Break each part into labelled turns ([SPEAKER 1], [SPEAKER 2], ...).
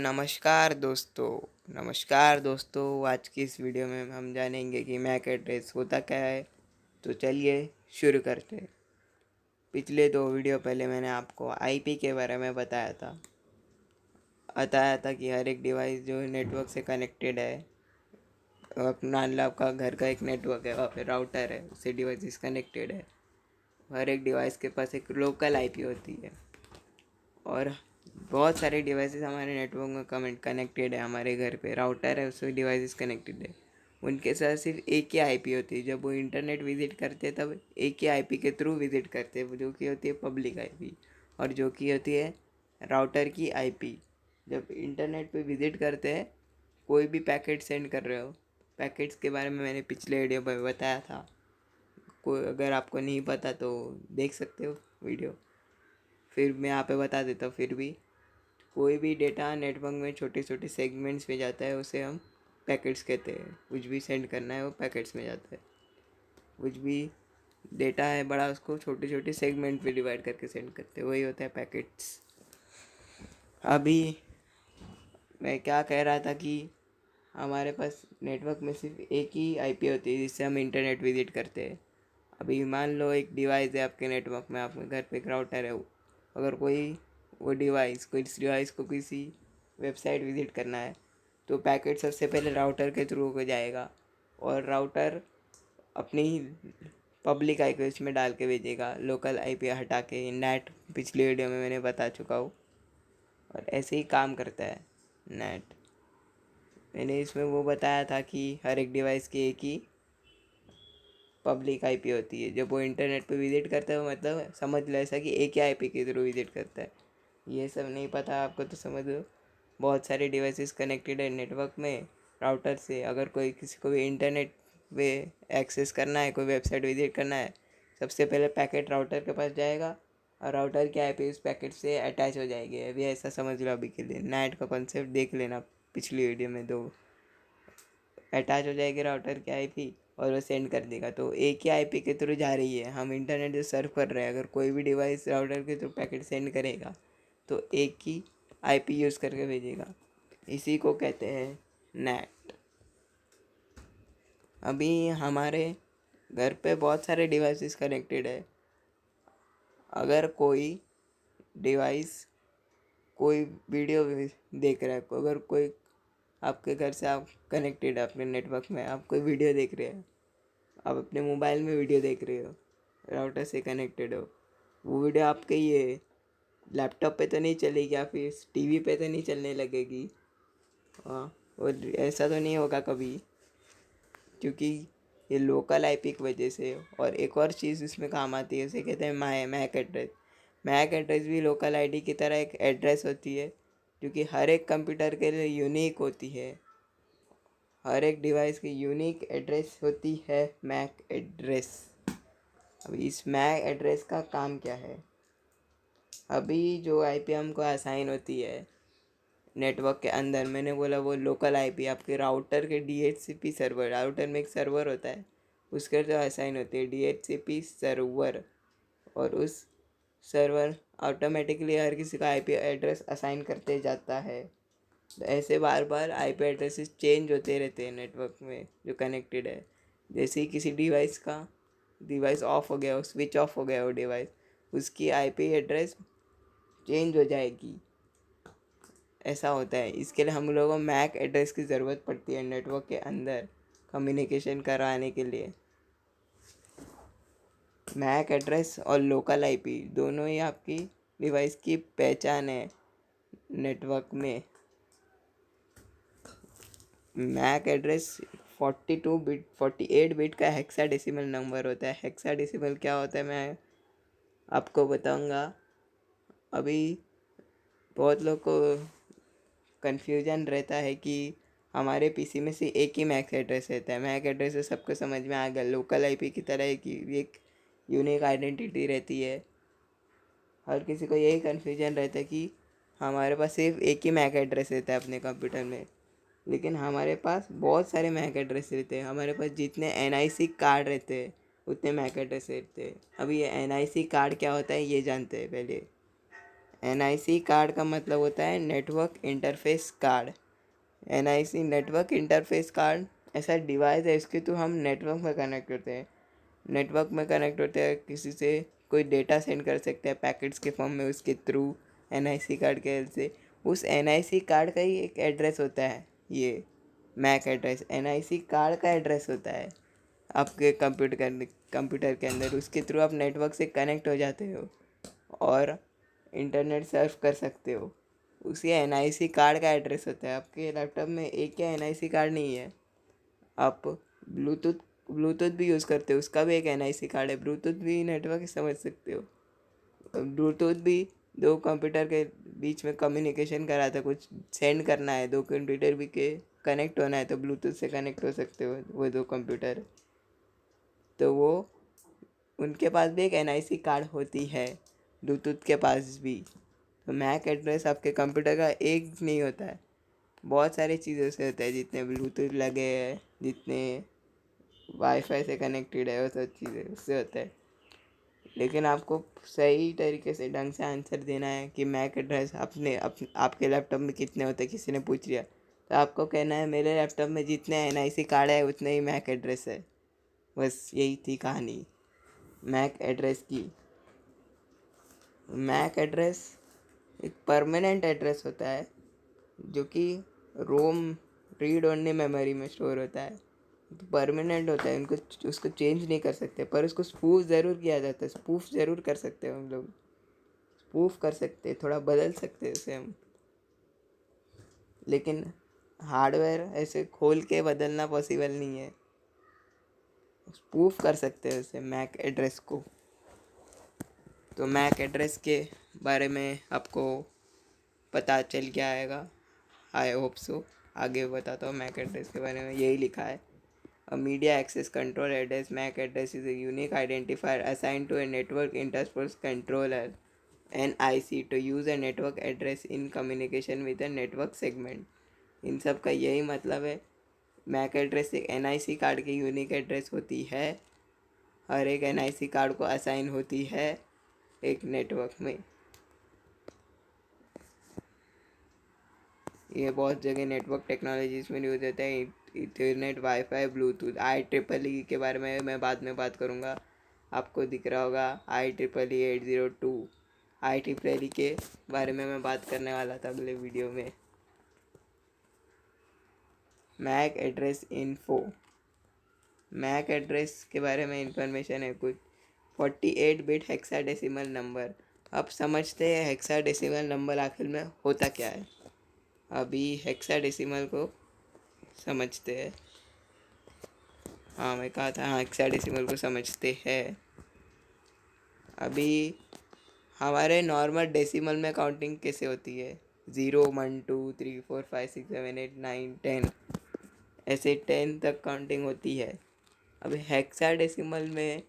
[SPEAKER 1] नमस्कार दोस्तों। आज की इस वीडियो में हम जानेंगे कि मैक एड्रेस होता क्या है। तो चलिए शुरू करते हैं। पिछले 2 वीडियो पहले मैंने आपको आईपी के बारे में बताया था कि हर एक डिवाइस जो नेटवर्क से कनेक्टेड है, अपना आपका घर का एक नेटवर्क है, वहाँ पे राउटर है, उससे डिवाइसेस कनेक्टेड है। हर एक डिवाइस के पास एक लोकल आईपी होती है और बहुत सारे डिवाइसेस हमारे नेटवर्क में कनेक्टेड है। हमारे घर पे राउटर है, उससे डिवाइसेस कनेक्टेड है। उनके साथ सिर्फ एक ही आईपी होती है। जब वो इंटरनेट विजिट करते हैं तब एक ही आईपी के थ्रू विजिट करते हैं, जो कि होती है पब्लिक आईपी, और जो कि होती है राउटर की आईपी। जब इंटरनेट पे विजिट करते हैं, कोई भी पैकेट सेंड कर रहे हो, पैकेट्स के बारे में मैंने पिछले वीडियो में बताया था। कोई अगर आपको नहीं पता तो देख सकते हो वीडियो, फिर मैं यहाँ पे बता देता हूँ। फिर भी कोई भी डेटा नेटवर्क में छोटे छोटे सेगमेंट्स में जाता है, उसे हम पैकेट्स कहते हैं। कुछ भी सेंड करना है वो पैकेट्स में जाता है। कुछ भी डेटा है बड़ा, उसको छोटे छोटे सेगमेंट में डिवाइड करके सेंड करते हैं, वही होता है पैकेट्स। अभी मैं क्या कह रहा था कि हमारे पास नेटवर्क में सिर्फ एक ही आईपी होती है जिससे हम इंटरनेट विजिट करते हैं। अभी मान लो एक डिवाइस है आपके नेटवर्क में, आपके घर पे एक राउटर है। अगर कोई डिवाइस को किसी वेबसाइट विजिट करना है तो पैकेट सबसे पहले राउटर के थ्रू हो जाएगा, और राउटर अपनी पब्लिक आईपी उसमें डाल के भेजेगा, लोकल आईपी हटा के। नेट पिछली वीडियो में मैंने बता चुका हूँ, और ऐसे ही काम करता है नेट। मैंने इसमें वो बताया था कि हर एक डिवाइस की एक ही पब्लिक आईपी होती है। जब वो इंटरनेट पे विजिट करता है, मतलब समझ लो ऐसा कि एक ही आईपी के थ्रू विजिट करता है। ये सब नहीं पता आपको तो समझ लो बहुत सारे डिवाइसेस कनेक्टेड है नेटवर्क में राउटर से। अगर कोई किसी को भी इंटरनेट पे एक्सेस करना है, कोई वेबसाइट विजिट करना है, सबसे पहले पैकेट राउटर के पास जाएगा और राउटर की आईपी उस पैकेट से अटैच हो जाएगी। अभी ऐसा समझ लो। अभी के लिए नेट का कॉन्सेप्ट देख लेना, पिछली वीडियो में दो अटैच हो जाएगी राउटर की आईपी और वो सेंड कर देगा। तो एक ही आईपी के थ्रू जा रही है। हम इंटरनेट जो सर्व कर रहे हैं, अगर कोई भी डिवाइस राउटर के थ्रू पैकेट सेंड करेगा तो एक ही आईपी यूज़ करके भेजेगा। इसी को कहते हैं नेट। अभी हमारे घर पे बहुत सारे डिवाइसेस कनेक्टेड है। अगर कोई डिवाइस कोई वीडियो देख रहा है, अगर कोई आपके घर से आप कनेक्टेड है अपने नेटवर्क में, आप कोई वीडियो देख रहे हैं, आप अपने मोबाइल में वीडियो देख रहे हो, राउटर से कनेक्टेड हो, वो वीडियो आपके ये लैपटॉप पे तो नहीं चलेगी या फिर टीवी पे तो नहीं चलने लगेगी। हाँ, और ऐसा तो नहीं होगा कभी, क्योंकि ये लोकल आईपी की वजह से। और एक और चीज़ इसमें काम आती है, उसे कहते हैं मैक एड्रेस। मैक एड्रेस भी लोकल आईडी की तरह एक एड्रेस होती है, क्योंकि हर एक कंप्यूटर के लिए यूनिक होती है। हर एक डिवाइस की यूनिक एड्रेस होती है मैक एड्रेस। अभी इस मैक एड्रेस का काम क्या है। अभी जो आईपी हमको असाइन होती है नेटवर्क के अंदर, मैंने बोला वो लोकल आईपी आपके राउटर के डीएचसीपी सर्वर, राउटर में एक सर्वर होता है, उसके जो असाइन होती है डीएचसीपी सर्वर। और उस सर्वर ऑटोमेटिकली हर किसी का आईपी एड्रेस असाइन करते जाता है। तो ऐसे बार बार आईपी एड्रेसेस चेंज होते रहते हैं नेटवर्क में जो कनेक्टेड है। जैसे ही किसी डिवाइस ऑफ हो गया हो, स्विच ऑफ हो गया हो डिवाइस, उसकी आईपी एड्रेस चेंज हो जाएगी। ऐसा होता है। इसके लिए हम लोगों को मैक एड्रेस की ज़रूरत पड़ती है नेटवर्क के अंदर कम्युनिकेशन करवाने के लिए। मैक एड्रेस और लोकल आईपी दोनों ही आपकी डिवाइस की पहचान है नेटवर्क में। मैक एड्रेस 48 बिट का हेक्साडेसिमल नंबर होता है। हेक्साडेसिमल क्या होता है मैं आपको बताऊंगा। अभी बहुत लोग को कन्फ्यूजन रहता है कि हमारे पीसी में से एक ही मैक एड्रेस रहता है। मैक एड्रेस से सबको समझ में आ गया, लोकल आईपी की तरह एक यूनिक आइडेंटिटी रहती है। हर किसी को यही कन्फ्यूजन रहता है कि हमारे पास सिर्फ एक ही मैक एड्रेस रहता है अपने कंप्यूटर में, लेकिन हमारे पास बहुत सारे मैक एड्रेस रहते हैं। हमारे पास जितने एनआईसी कार्ड रहते हैं उतने मैक एड्रेस रहते हैं। अभी ये एनआईसी कार्ड क्या होता है ये जानते हैं पहले। NIC कार्ड का मतलब होता है network interface card. NIC network interface card ऐसा डिवाइस है, इसके थ्रू हम नेटवर्क में कनेक्ट होते हैं। नेटवर्क में कनेक्ट होते हैं, किसी से कोई डेटा सेंड कर सकते हैं पैकेट्स के फॉर्म में उसके थ्रू NIC कार्ड के हेल्प से। उस NIC कार्ड का ही एक एड्रेस होता है, ये मैक एड्रेस NIC कार्ड का एड्रेस होता है आपके कंप्यूटर के अंदर। उसके थ्रू आप नेटवर्क से कनेक्ट हो जाते हो और इंटरनेट सर्फ कर सकते हो। उसी NIC कार्ड का एड्रेस होता है। आपके लैपटॉप में एक या NIC कार्ड नहीं है, आप ब्लूटूथ ब्लूटूथ भी यूज़ करते हो, उसका भी एक NIC कार्ड है। ब्लूटूथ भी नेटवर्क समझ सकते हो। ब्लूटूथ भी दो कंप्यूटर के बीच में कम्युनिकेशन कराता है, कुछ सेंड करना है, दो कंप्यूटर भी के कनेक्ट होना है तो ब्लूटूथ से कनेक्ट हो सकते हो वो दो कंप्यूटर। तो वो उनके पास भी एक NIC कार्ड होती है, ब्लूटूथ के पास भी। तो मैक एड्रेस आपके कंप्यूटर का एक नहीं होता है, बहुत सारी चीज़ों से होता है। जितने ब्लूटूथ लगे हैं, जितने वाईफाई से कनेक्टेड है, वो सब चीज़ें उससे होता है। लेकिन आपको सही तरीके से ढंग से आंसर देना है कि मैक एड्रेस आपके लैपटॉप में कितने होते हैं। किसी ने पूछ लिया तो आपको कहना है मेरे लैपटॉप में जितने NIC कार्ड है उतने ही मैक एड्रेस है। बस यही थी कहानी मैक एड्रेस की। मैक एड्रेस एक परमानेंट एड्रेस होता है जो कि रोम रीड ओनली मेमोरी में स्टोर होता है। परमानेंट होता है, उनको उसको चेंज नहीं कर सकते, पर उसको स्पूफ ज़रूर किया जाता है। स्पूफ ज़रूर कर सकते हैं हम लोग, स्पूफ कर सकते हैं, थोड़ा बदल सकते हैं उसे हम। लेकिन हार्डवेयर ऐसे खोल के बदलना पॉसिबल नहीं है। स्पूफ कर सकते हैं उसे मैक एड्रेस को। तो मैक एड्रेस के बारे में आपको पता चल गया आएगा, आई होप सो। आगे बताता हूँ मैक एड्रेस के बारे में। यही लिखा है, A media access control address MAC address is a unique identifier assigned to a network interface controller NIC to use a network address in communication with a network segment। इन सब का यही मतलब है, मैक एड्रेस एक NIC card की unique address होती है। हर एक NIC कार्ड को असाइन होती है एक नेटवर्क में। ये बहुत जगह नेटवर्क टेक्नोलॉजीज में यूज होता है, इथरनेट, वाईफाई, ब्लूटूथ। IEEE के बारे में मैं बाद में बात करूँगा। आपको दिख रहा होगा IEEE 802। IEEE के बारे में मैं बात करने वाला था अगले वीडियो में। MAC address info. MAC address के बारे में इंफॉर्मेशन है कुछ। 48 बिट हेक्साडेसिमल नंबर। अब समझते हैं हेक्साडेसिमल नंबर आखिर में होता क्या है। अभी हेक्साडेसिमल को समझते हैं। हाँ, मैं कहा था, हाँ, हेक्साडेसिमल को समझते हैं। अभी हमारे नॉर्मल डेसिमल में काउंटिंग कैसे होती है? 0, 1, 2, 3, 4, 5, 6, 7, 8, 9, 10, ऐसे 10 तक काउंटिंग होती है। अभी हेक्साडेसिमल में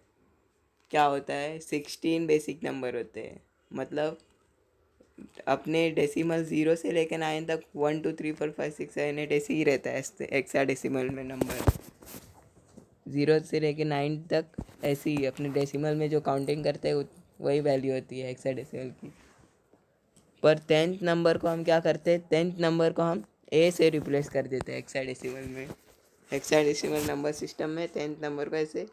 [SPEAKER 1] क्या होता है, 16 बेसिक नंबर होते हैं। मतलब अपने डेसिमल 0 से लेकर 9 तक 1, 2, 3, 4, 5, 6, 7, 8 ऐसे ही रहता है हेक्साडेसिमल में नंबर। 0 से लेके 9 तक ऐसे ही अपने डेसिमल में जो काउंटिंग करते हैं वही वैल्यू होती है हेक्साडेसिमल की। पर 10th नंबर को हम क्या करते हैं, 10th नंबर को हम ए से रिप्लेस कर देते हैं हेक्साडेसिमल में। हेक्साडेसिमल नंबर सिस्टम में 10th नंबर को ऐसे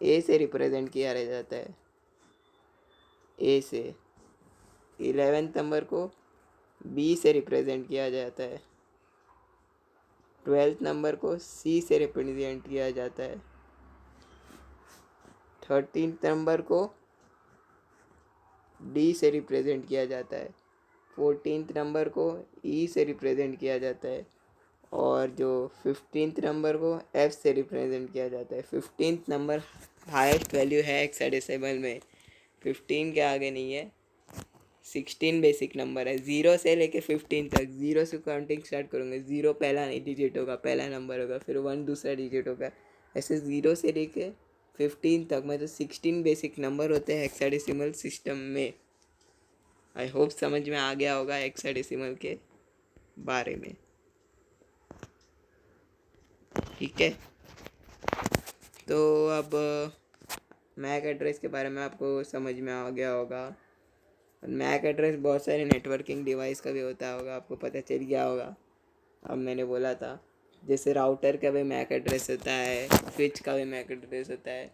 [SPEAKER 1] ए से रिप्रेजेंट किया रह जाता है, ए से। 11th नंबर को बी से रिप्रेजेंट किया जाता है। 12th नंबर को सी से रिप्रेजेंट किया जाता है। 13th नंबर को डी से रिप्रेजेंट किया जाता है। 14th नंबर को ई से रिप्रेजेंट किया जाता है। और जो 15th नंबर को एफ से रिप्रेजेंट किया जाता है। 15th नंबर हाईएस्ट वैल्यू है हेक्साडेसिमल में, 15 के आगे नहीं है। 16 बेसिक नंबर है, 0 से लेके 15 तक। 0 से काउंटिंग स्टार्ट करूँगा, 0 पहला डिजिट होगा, पहला नंबर होगा, फिर 1 दूसरा डिजिट होगा, ऐसे 0 से लेके 15 तक। मतलब 16 बेसिक नंबर होते हैं हेक्साडेसिमल सिस्टम में। आई होप समझ में आ गया होगा हेक्साडेसिमल के बारे में। ठीक है, तो अब मैक एड्रेस के बारे में आपको समझ में आ गया होगा। मैक एड्रेस बहुत सारे नेटवर्किंग डिवाइस का भी होता होगा, आपको पता चल गया होगा। अब मैंने बोला था जैसे राउटर का भी मैक एड्रेस होता है, स्विच का भी मैक एड्रेस होता है।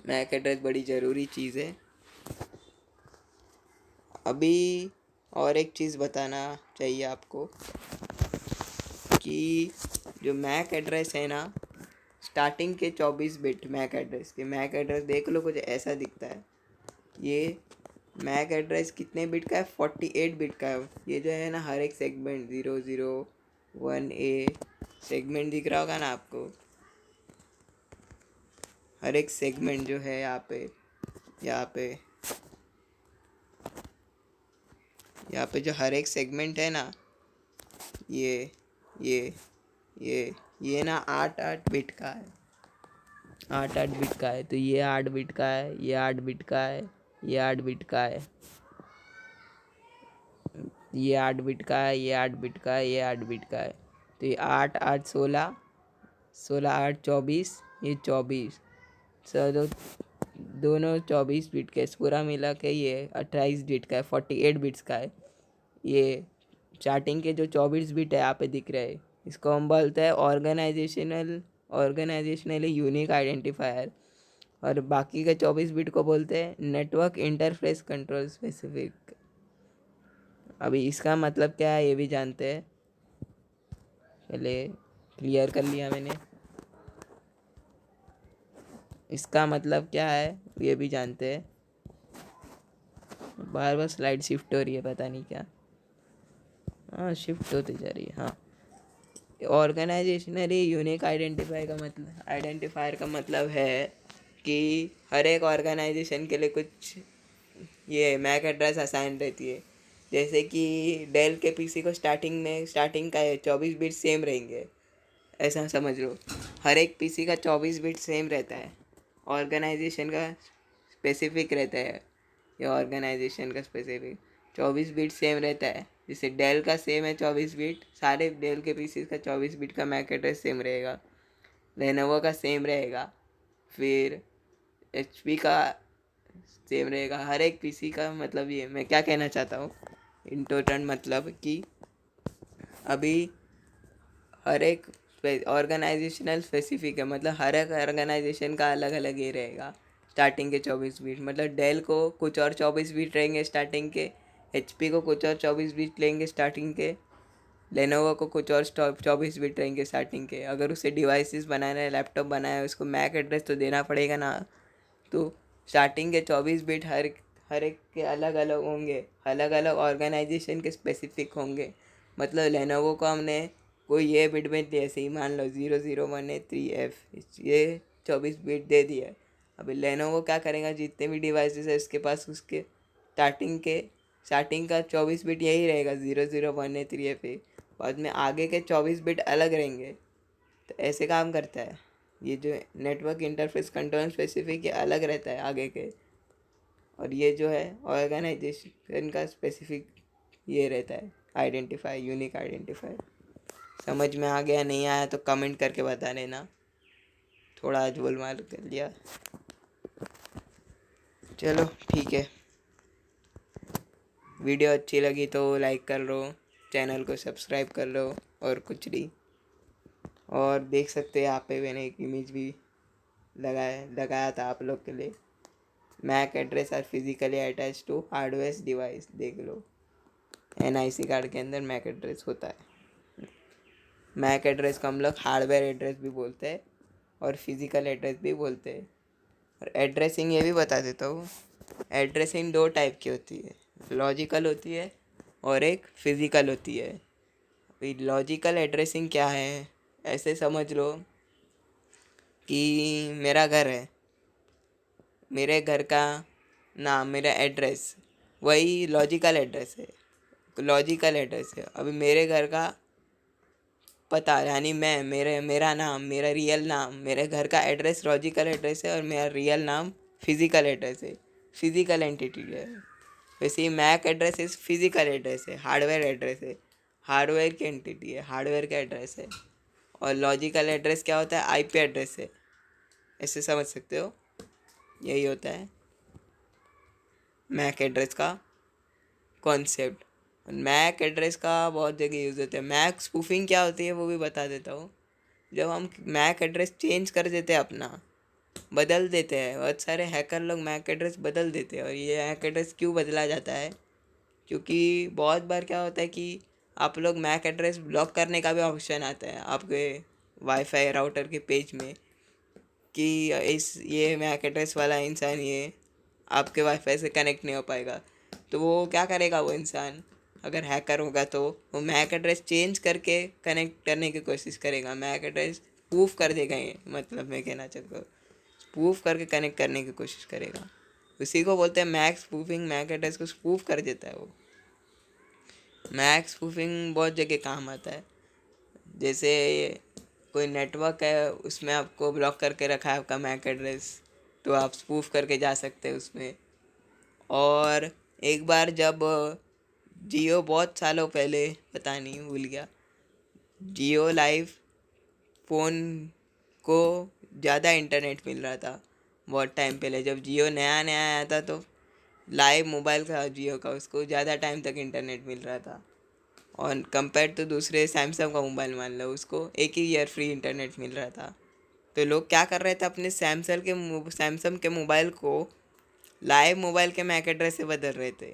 [SPEAKER 1] मैक एड्रेस बड़ी ज़रूरी चीज़ है। अभी और एक चीज़ बताना चाहिए आपको कि जो मैक एड्रेस है ना, स्टार्टिंग के 24 बिट मैक एड्रेस देख लो, कुछ ऐसा दिखता है। ये मैक एड्रेस कितने बिट का है? 48 बिट का है। ये जो है ना, हर एक सेगमेंट 001A सेगमेंट दिख रहा होगा ना आपको। हर एक सेगमेंट जो है यहाँ पे यहाँ पे जो हर एक सेगमेंट है ना, ये ये ये ना 8 8 बिट का है। 8 8 बिट का है। तो ये 8 बिट का है, ये 8 बिट का है, ये 8 बिट का है, ये 8 बिट का है, ये 8 बिट का है, ये 8 बिट का है। तो ये 8 8 16, 16 8 24, ये 24। सो दोनों 24 बिट के, पूरा मिला के ये 28 बिट का है, 48 बिट्स का है। ये स्टार्टिंग के जो 24 बिट है यहाँ पे दिख रहे हैं, इसको हम बोलते हैं ऑर्गेनाइजेशनली यूनिक आइडेंटिफायर। और बाकी के 24 बिट को बोलते हैं नेटवर्क इंटरफेस कंट्रोल स्पेसिफिक। अभी इसका मतलब क्या है ये भी जानते हैं, पहले क्लियर कर लिया मैंने। इसका मतलब क्या है ये भी जानते हैं। बार बार स्लाइड शिफ्ट हो रही है, पता नहीं क्या। हाँ, शिफ्ट होती जा रही है। हाँ, ऑर्गेनाइजेशनली यूनिक आइडेंटिफायर का मतलब है कि हर एक ऑर्गेनाइजेशन के लिए कुछ ये मैक एड्रेस असाइन रहती है। जैसे कि डेल के पीसी को स्टार्टिंग का 24 बिट सेम रहेंगे, ऐसा समझ लो। हर एक पीसी का 24 बिट सेम रहता है। ऑर्गेनाइजेशन का स्पेसिफिक रहता है। ये ऑर्गेनाइजेशन का स्पेसिफिक 24 बिट सेम रहता है। जैसे डेल का सेम है 24 बिट, सारे डेल के पीसीज का 24 बिट का मैक एड्रेस सेम रहेगा। लेनोवो का सेम रहेगा, फिर एचपी का सेम रहेगा। हर एक पीसी का मतलब ये मैं क्या कहना चाहता हूँ इन टोटल, मतलब कि अभी हर एक ऑर्गेनाइजेशनल स्पेसिफिक है, मतलब हर एक ऑर्गेनाइजेशन का अलग अलग ये रहेगा। स्टार्टिंग के 24 बिट मतलब डेल को कुछ और 24 बिट रहेंगे स्टार्टिंग के, एचपी को कुछ और 24 बिट लेंगे स्टार्टिंग के, लेनोवो को कुछ और 24 बिट रहेंगे स्टार्टिंग के। अगर उसे डिवाइसेस बनाना है, लैपटॉप बनाया है, उसको मैक एड्रेस तो देना पड़ेगा ना। तो स्टार्टिंग के 24 बिट हर एक के अलग अलग होंगे, अलग अलग ऑर्गेनाइजेशन के स्पेसिफिक होंगे। मतलब लेनोवो को हमने कोई ये बिट में दिया, ऐसे ही मान लो 001A3F, ये 24 बिट दे दिया। अभी लेनोवो क्या करेगा, जितने भी डिवाइसेस है उसके पास उसके स्टार्टिंग का 24 बिट यही रहेगा 001A3F। बाद में आगे के 24 बिट अलग रहेंगे। तो ऐसे काम करता है ये जो नेटवर्क इंटरफेस कंट्रोल स्पेसिफिक, ये अलग रहता है आगे के। और ये जो है ऑर्गेनाइजेशन का स्पेसिफिक ये रहता है आइडेंटिफाई, यूनिक आइडेंटिफायर। समझ में आ गया? नहीं आया तो कमेंट करके बता देना, थोड़ा आज गोलमाल कर लिया। चलो ठीक है, वीडियो अच्छी लगी तो लाइक कर लो, चैनल को सब्सक्राइब कर लो, और कुछ नहीं। और देख सकते हैं यहाँ पे मैंने एक इमेज भी लगाया था आप लोग के लिए। MAC address are physically attach to hardware device, देख लो। एनआईसी कार्ड के अंदर मैक एड्रेस होता है। मैक एड्रेस को हम लोग हार्डवेयर एड्रेस भी बोलते हैं और फिजिकल एड्रेस भी बोलते हैं। और एड्रेसिंग ये भी बता देता हूँ, एड्रेसिंग 2 टाइप की होती है, लॉजिकल होती है और एक फिजिकल होती है। लॉजिकल एड्रेसिंग क्या है, ऐसे समझ लो कि मेरा घर है, मेरे घर का नाम, मेरा एड्रेस, वही लॉजिकल एड्रेस है। अभी मेरे घर का पता, यानी मेरा नाम, मेरा रियल नाम, मेरे घर का एड्रेस लॉजिकल एड्रेस है, और मेरा रियल नाम फिजिकल एड्रेस है, फिजिकल एंटिटी है। वैसे ही मैक एड्रेस इस फिजिकल एड्रेस है, हार्डवेयर एड्रेस है, हार्डवेयर की एंटिटी है, हार्डवेयर का एड्रेस है। और लॉजिकल एड्रेस क्या होता है? आईपी एड्रेस है। ऐसे समझ सकते हो, यही होता है। मैक एड्रेस का कॉन्सेप्ट। मैक एड्रेस का बहुत जगह यूज़ होता है। मैक स्पूफिंग क्या होती है वो भी बता देता हूँ। जब हम मैक एड्रेस चेंज कर देते हैं अपना, बदल देते हैं, बहुत सारे हैकर लोग मैक एड्रेस बदल देते हैं। और ये मैक एड्रेस क्यों बदला जाता है, क्योंकि बहुत बार क्या होता है कि आप लोग मैक एड्रेस ब्लॉक करने का भी ऑप्शन आता है आपके वाईफाई राउटर के पेज में, कि इस ये मैक एड्रेस वाला इंसान ये आपके वाईफाई से कनेक्ट नहीं हो पाएगा। तो वो क्या करेगा, वो इंसान अगर हैकर होगा तो वो मैक एड्रेस चेंज करके कनेक्ट करने की कोशिश करेगा। मैक एड्रेस स्पूफ कर देगा, ये मतलब मैं कहना चाहता हूँ, स्पूफ करके कनेक्ट करने की कोशिश करेगा। उसी को बोलते हैं मैक स्पूफिंग। मैक एड्रेस को स्पूफ कर देता है वो। मैक स्पूफिंग बहुत जगह काम आता है। जैसे कोई नेटवर्क है, उसमें आपको ब्लॉक करके रखा है आपका मैक एड्रेस, तो आप स्पूफ करके जा सकते हैं उसमें। और एक बार जब जियो, बहुत सालों पहले, पता नहीं भूल गया, जियो लाइव फ़ोन को ज़्यादा इंटरनेट मिल रहा था बहुत टाइम पहले। जब जियो नया नया आया था तो लाइव मोबाइल था जियो का, उसको ज़्यादा टाइम तक इंटरनेट मिल रहा था। और कंपेयर तो दूसरे सैमसंग का मोबाइल मान लो, उसको एक ही ईयर फ्री इंटरनेट मिल रहा था। तो लोग क्या कर रहे थे, अपने सैमसंग के मोबाइल को लाइव मोबाइल के मैक एड्रेस से बदल रहे थे।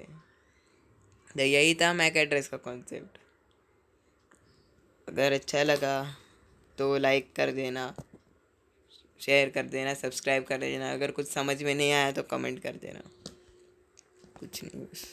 [SPEAKER 1] तो यही था मैक एड्रेस का कॉन्सेप्ट। अगर अच्छा लगा तो लाइक कर देना, शेयर कर देना, सब्सक्राइब कर देना। अगर कुछ समझ में नहीं आया तो कमेंट कर देना। कुछ नहीं, बस।